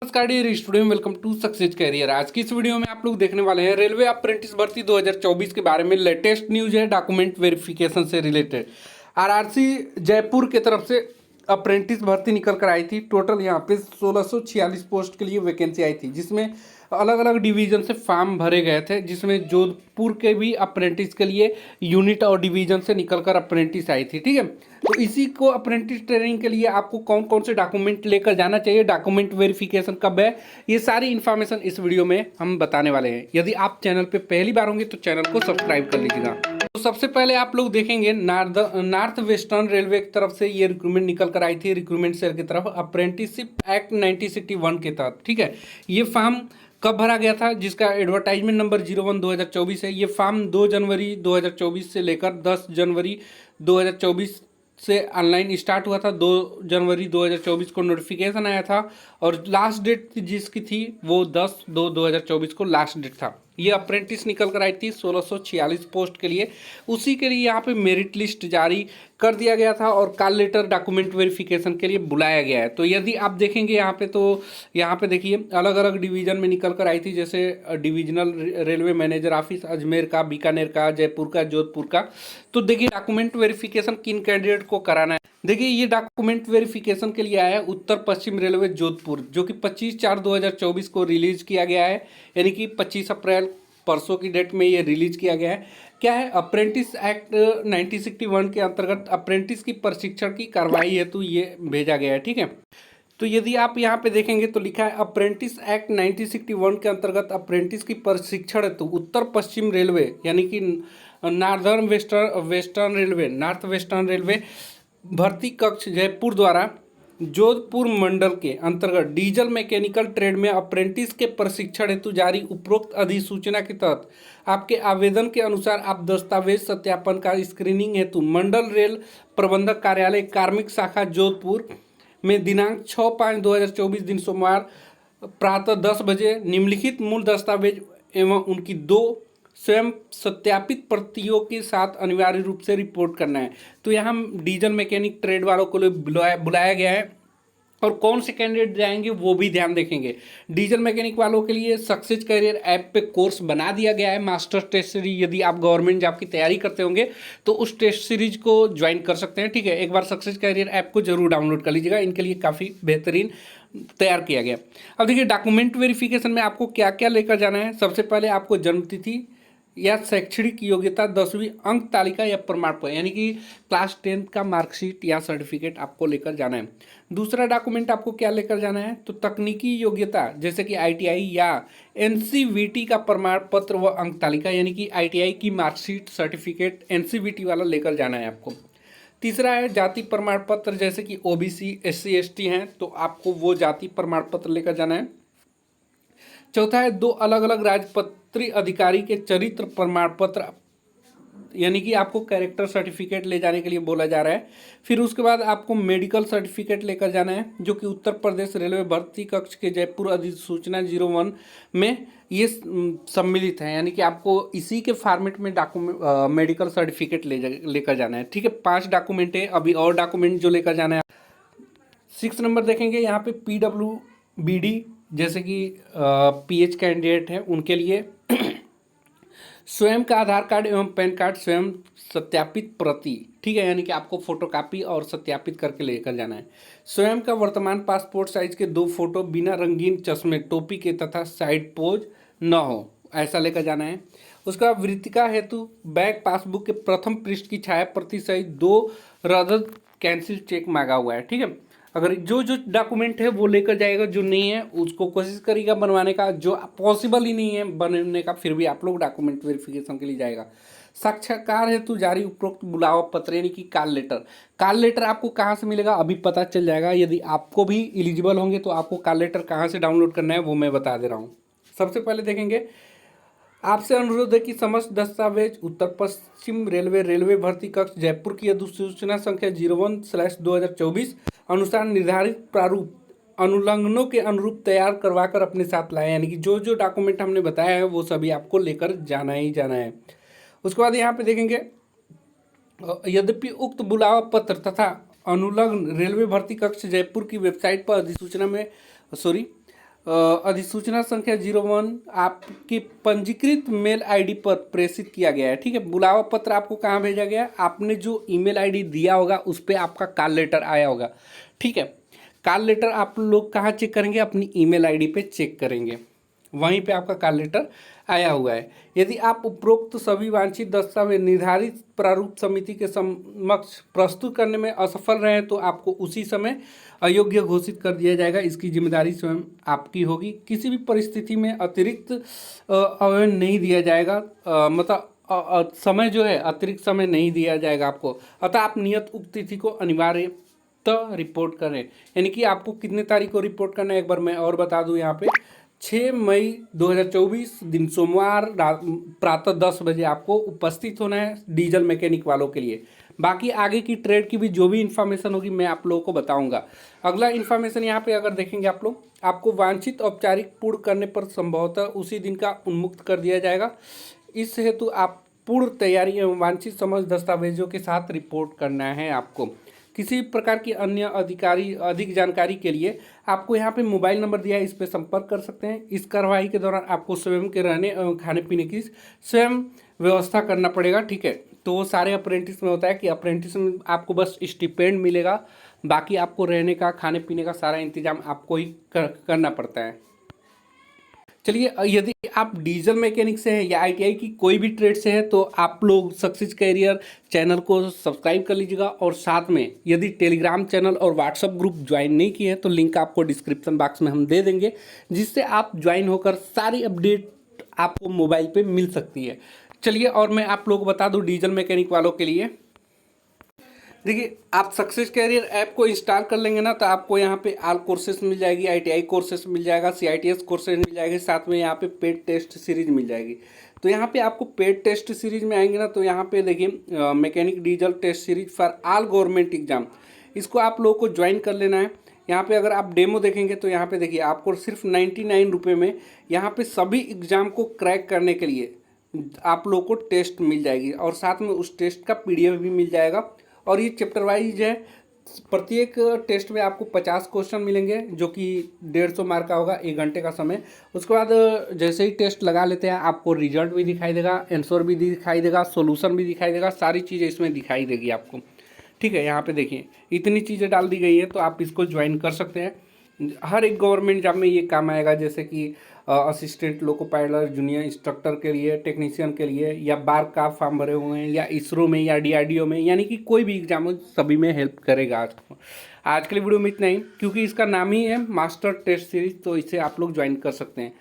नमस्कार dear student, welcome to success career. आज की इस वीडियो में आप लोग देखने वाले हैं रेलवे अप्रेंटिस भर्ती 2024 के बारे में लेटेस्ट न्यूज है डॉक्यूमेंट वेरिफिकेशन से रिलेटेड। आरआरसी जयपुर के तरफ से अप्रेंटिस भर्ती निकल कर आई थी। टोटल यहाँ पे 1646 पोस्ट के लिए वैकेंसी आई थी, जिसमें अलग अलग डिवीजन से फॉर्म भरे गए थे, जिसमें जोधपुर के भी अप्रेंटिस के लिए यूनिट और डिवीजन से निकलकर अप्रेंटिस आई थी। ठीक है, तो इसी को अप्रेंटिस ट्रेनिंग के लिए आपको कौन कौन से डॉक्यूमेंट लेकर जाना चाहिए, डॉक्यूमेंट वेरिफिकेशन कब है, ये सारी इन्फॉर्मेशन इस वीडियो में हम बताने वाले हैं। यदि आप चैनल पे पहली बार होंगे तो चैनल को सब्सक्राइब कर लीजिएगा। तो सबसे पहले आप लोग देखेंगे नॉर्थ वेस्टर्न रेलवे की तरफ से ये रिक्रूटमेंट निकल कर आई थी, रिक्रूटमेंट सेल की तरफ अप्रेंटिसशिप एक्ट 1961 के तहत। ठीक है, ये फॉर्म कब भरा गया था, जिसका एडवर्टाइजमेंट नंबर 01/2024 है। ये फॉर्म 2 जनवरी 2024 से लेकर 10 जनवरी 2024 से ऑनलाइन स्टार्ट हुआ था। 2 जनवरी 2024 को नोटिफिकेशन आया था और लास्ट डेट जिसकी थी वो 10/2/2024 को लास्ट डेट था। ये अप्रेंटिस निकल कर आई थी 1646 पोस्ट के लिए। उसी के लिए यहाँ पे मेरिट लिस्ट जारी कर दिया गया था और कॉल लेटर डॉक्यूमेंट वेरिफिकेशन के लिए बुलाया गया है। तो यदि आप देखेंगे यहाँ पे, तो यहाँ पे देखिए अलग अलग डिवीजन में निकल कर आई थी, जैसे divisional railway manager office Ajmer का, बीकानेर का, जयपुर का, जोधपुर का। तो देखिए डॉक्यूमेंट वेरिफिकेशन किन कैंडिडेट को कराना है। देखिए ये डॉक्यूमेंट वेरिफिकेशन के लिए आया है उत्तर पश्चिम रेलवे जोधपुर, जो कि 25/4/2024 को रिलीज किया गया है, यानी कि 25 अप्रैल परसों की डेट में ये रिलीज किया गया है। क्या है, अप्रेंटिस एक्ट 1961 के अंतर्गत अप्रेंटिस की प्रशिक्षण की कार्रवाई हेतु ये भेजा गया है। ठीक है, तो यदि आप यहाँ पे देखेंगे तो लिखा है अप्रेंटिस एक्ट 1961 के अंतर्गत अप्रेंटिस की प्रशिक्षण हेतु उत्तर पश्चिम रेलवे, यानी कि नॉर्थ वेस्टर्न रेलवे भर्ती कक्ष जयपुर द्वारा जोधपुर मंडल के अंतर्गत डीजल मैकेनिकल ट्रेड में अप्रेंटिस के प्रशिक्षण हेतु जारी उपरोक्त अधिसूचना के तहत आपके आवेदन के अनुसार आप दस्तावेज सत्यापन का स्क्रीनिंग हेतु मंडल रेल प्रबंधक कार्यालय कार्मिक शाखा जोधपुर में दिनांक 6/5/2024 दिन सोमवार प्रातः 10 बजे निम्नलिखित मूल दस्तावेज एवं उनकी 2 स्वयं सत्यापित प्रतियों के साथ अनिवार्य रूप से रिपोर्ट करना है। तो यहाँ डीजल मैकेनिक ट्रेड वालों को बुलाया गया है और कौन से कैंडिडेट जाएंगे वो भी ध्यान देखेंगे। डीजल मैकेनिक वालों के लिए सक्सेस करियर ऐप पे कोर्स बना दिया गया है, मास्टर टेस्ट सीरीज। यदि आप गवर्नमेंट जॉब की तैयारी करते होंगे तो उस टेस्ट सीरीज को ज्वाइन कर सकते हैं। ठीक है, एक बार सक्सेस करियर ऐप को जरूर डाउनलोड कर लीजिएगा, इनके लिए काफ़ी बेहतरीन तैयार किया गया। अब देखिए डॉक्यूमेंट वेरिफिकेशन में आपको क्या क्या लेकर जाना है। सबसे पहले आपको जन्मतिथि या शैक्षणिक योग्यता 10वीं अंक तालिका या प्रमाण पत्र, यानी कि क्लास 10 का मार्कशीट या सर्टिफिकेट आपको लेकर जाना है। दूसरा डॉक्यूमेंट आपको क्या लेकर जाना है, तो तकनीकी योग्यता जैसे कि आईटीआई या एनसीवीटी का प्रमाण पत्र व अंक तालिका, यानी कि आईटीआई की मार्कशीट सर्टिफिकेट एनसीवीटी वाला लेकर जाना है आपको। तीसरा है जाति प्रमाण पत्र, जैसे कि ओबीसी एससी एसटी हैं तो आपको वो जाति प्रमाण पत्र लेकर जाना है। चौथा है 2 अलग अलग राजपत्रीय अधिकारी के चरित्र प्रमाण पत्र, यानी कि आपको कैरेक्टर सर्टिफिकेट ले जाने के लिए बोला जा रहा है। फिर उसके बाद आपको मेडिकल सर्टिफिकेट लेकर जाना है, जो कि उत्तर प्रदेश रेलवे भर्ती कक्ष के जयपुर अधिसूचना 01 में ये सम्मिलित है, यानी कि आपको इसी के फॉर्मेट में डॉक्यूमेंट मेडिकल सर्टिफिकेट लेकर जाना है। ठीक है, 5 डॉक्यूमेंट है, अभी और डॉक्यूमेंट जो लेकर जाना है। 6 नंबर देखेंगे यहाँ पे PWBD जैसे कि पीएच कैंडिडेट हैं उनके लिए स्वयं का आधार कार्ड एवं पैन कार्ड स्वयं सत्यापित प्रति। ठीक है, यानी कि आपको फोटोकॉपी और सत्यापित करके लेकर जाना है। स्वयं का वर्तमान पासपोर्ट साइज के 2 फोटो बिना रंगीन चश्मे टोपी के तथा साइड पोज न हो, ऐसा लेकर जाना है। उसके बाद वृत्तिका हेतु बैंक पासबुक के प्रथम पृष्ठ की छाया प्रति सहित 2 रद्द कैंसिल चेक मांगा हुआ है। ठीक है, अगर जो डॉक्यूमेंट है वो लेकर जाएगा, जो नहीं है उसको कोशिश करेगा बनवाने का, जो पॉसिबल ही नहीं है बनने का फिर भी आप लोग डॉक्यूमेंट वेरिफिकेशन के लिए जाएगा। साक्षात्कार हेतु जारी उपरोक्त बुलावा पत्र, यानी कि कॉल लेटर। कॉल लेटर आपको कहाँ से मिलेगा अभी पता चल जाएगा। यदि आपको भी एलिजिबल होंगे तो आपको कॉल लेटर कहाँ से डाउनलोड करना है वो मैं बता दे रहा हूँ। सबसे पहले देखेंगे, आपसे अनुरोध है कि समस्त दस्तावेज उत्तर पश्चिम रेलवे भर्ती कक्ष जयपुर की अधिसूचना संख्या 01/2024 अनुसार निर्धारित प्रारूप अनुलंघनों के अनुरूप तैयार करवाकर अपने साथ लाए, यानी कि जो डॉक्यूमेंट हमने बताया है वो सभी आपको लेकर जाना ही जाना है। उसके बाद यहाँ पे देखेंगे, यद्यपि उक्त बुलावा पत्र तथा अनुलग्न रेलवे भर्ती कक्ष जयपुर की वेबसाइट पर अधिसूचना में अधिसूचना संख्या 01 आपके पंजीकृत मेल आईडी पर प्रेषित किया गया है। ठीक है, बुलावा पत्र आपको कहाँ भेजा गया है? आपने जो ईमेल आईडी दिया होगा उस पर आपका कॉल लेटर आया होगा। ठीक है, कॉल लेटर आप लोग कहाँ चेक करेंगे? अपनी ईमेल आईडी पे चेक करेंगे, वहीं पे आपका कॉल लेटर आया हुआ है। यदि आप उपरोक्त सभी वांछित दस्तावेज निर्धारित प्रारूप समिति के समक्ष प्रस्तुत करने में असफल रहे तो आपको उसी समय अयोग्य घोषित कर दिया जाएगा। इसकी जिम्मेदारी स्वयं आपकी होगी। किसी भी परिस्थिति में अतिरिक्त अवयव नहीं दिया जाएगा, मतलब समय जो है अतिरिक्त समय नहीं दिया जाएगा आपको। अतः आप नियत उक्त तिथि को अनिवार्य रिपोर्ट करें। यानी कि आपको कितने तारीख को रिपोर्ट करना है, एक बार मैं और बता दूं यहाँ पे 6 मई 2024 दिन सोमवार प्रातः 10 बजे आपको उपस्थित होना है डीजल मैकेनिक वालों के लिए। बाकी आगे की ट्रेड की भी जो भी इन्फॉर्मेशन होगी मैं आप लोगों को बताऊंगा। अगला इन्फॉर्मेशन यहाँ पे अगर देखेंगे आप लोग, आपको वांछित औपचारिक पूर्ण करने पर संभवतः उसी दिन का उन्मुक्त कर दिया जाएगा। इस हेतु आप पूर्ण तैयारी एवं वांछित समझ दस्तावेजों के साथ रिपोर्ट करना है आपको। किसी प्रकार की अन्य अधिक जानकारी के लिए आपको यहाँ पे मोबाइल नंबर दिया है, इस पर संपर्क कर सकते हैं। इस कार्रवाई के दौरान आपको स्वयं के रहने एवं खाने पीने की स्वयं व्यवस्था करना पड़ेगा। ठीक है, तो वो सारे अप्रेंटिस में होता है कि अप्रेंटिस में आपको बस स्टिपेंड मिलेगा, बाकी आपको रहने का खाने पीने का सारा इंतजाम आपको ही करना पड़ता है। चलिए, यदि आप डीजल मैकेनिक से हैं या आईटीआई की कोई भी ट्रेड से है तो आप लोग सक्सेस कैरियर चैनल को सब्सक्राइब कर लीजिएगा। और साथ में यदि टेलीग्राम चैनल और व्हाट्सअप ग्रुप ज्वाइन नहीं किए हैं तो लिंक आपको डिस्क्रिप्शन बॉक्स में हम दे देंगे, जिससे आप ज्वाइन होकर सारी अपडेट आपको मोबाइल पे मिल सकती है। चलिए, और मैं आप लोग को बता दूँ डीजल मैकेनिक वालों के लिए, देखिए आप सक्सेस कैरियर ऐप को इंस्टॉल कर लेंगे ना तो आपको यहाँ पे ऑल कोर्सेस मिल जाएगी, आईटीआई कोर्सेस मिल जाएगा, सीआईटीएस कोर्सेज मिल जाएगी, साथ में यहाँ पे पेड टेस्ट सीरीज मिल जाएगी। तो यहाँ पे आपको पेड टेस्ट सीरीज में आएंगे ना तो यहाँ पे देखिए mechanic diesel test series for all government exam, इसको आप लोगों को ज्वाइन कर लेना है। यहाँ पे अगर आप डेमो देखेंगे तो यहाँ पे देखिए आपको सिर्फ 99 रुपये में यहाँ पे सभी एग्जाम को क्रैक करने के लिए आप लोग को टेस्ट मिल जाएगी और साथ में उस टेस्ट का पीडीएफ भी मिल जाएगा। और ये चैप्टर वाइज है, प्रत्येक टेस्ट में आपको 50 क्वेश्चन मिलेंगे जो कि 150 मार्क का होगा, 1 घंटे का समय। उसके बाद जैसे ही टेस्ट लगा लेते हैं आपको रिजल्ट भी दिखाई देगा, आंसर भी दिखाई देगा, सॉल्यूशन भी दिखाई देगा, सारी चीज़ें इसमें दिखाई देगी आपको। ठीक है, यहाँ पे देखिए इतनी चीज़ें डाल दी गई है तो आप इसको ज्वाइन कर सकते हैं। हर एक गवर्नमेंट जॉब में ये काम आएगा, जैसे कि assistant loco pilot, junior instructor के लिए, टेक्नीशियन के लिए, या बार का फॉर्म भरे हुए हैं, या इसरो में या डीआरडीओ में, यानी कि कोई भी एग्जाम हो सभी में हेल्प करेगा। आज के लिए वीडियो में इतना ही, क्योंकि इसका नाम ही है मास्टर टेस्ट सीरीज, तो इसे आप लोग ज्वाइन कर सकते हैं।